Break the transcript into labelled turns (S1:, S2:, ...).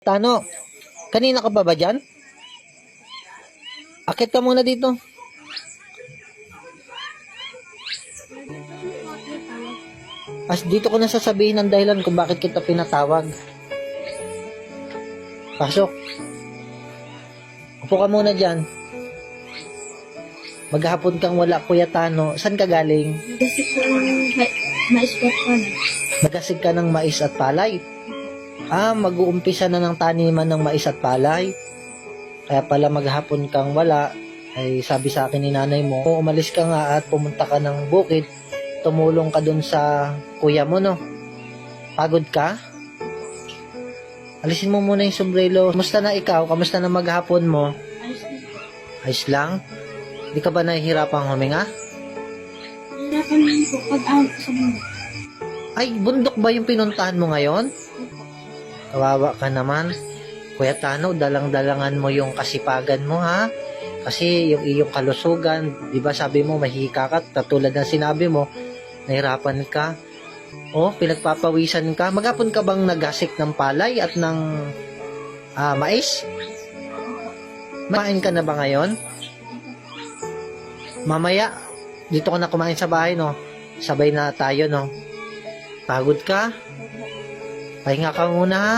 S1: Tano, kanina ka pa ba dyan? Akit ka muna dito. Dito ko na sasabihin ang dahilan kung bakit kita pinatawag. Pasok. Upo ka muna dyan. Maghapon kang wala, Kuya Tano. Saan ka galing?
S2: Nagasig ko ng mais at palay.
S1: Nagasig ka ng mais at palay. Mag-uumpisa na ng taniman ng mais at palay. Kaya pala maghapon kang wala. Ay sabi sa akin ni nanay mo, umalis ka nga at pumunta ka ng bukid. Tumulong ka dun sa kuya mo, no? Pagod ka? Alisin mo muna yung sombrero. Kamusta na ikaw? Kamusta na maghapon mo?
S2: Ayos na.
S1: Ayos lang? Di ka ba nahihirapang huminga?
S2: Hirapan din po pag-ahon ko sa bundok.
S1: Ay, bundok ba yung pinuntahan mo ngayon? Kawawa ka naman. Kuya Tano, dalang-dalangan mo yung kasipagan mo, ha? Kasi yung iyong kalusugan, di ba sabi mo mahika ka, katulad ng sinabi mo, nahirapan ka. Pinagpapawisan ka. Maghapon ka bang nagasik ng palay at ng mais? Kumain ka na ba ngayon? Mamaya, dito ka na kumain sa bahay, no? Sabay na tayo, no? Pagod ka? Pahinga ka muna, ha?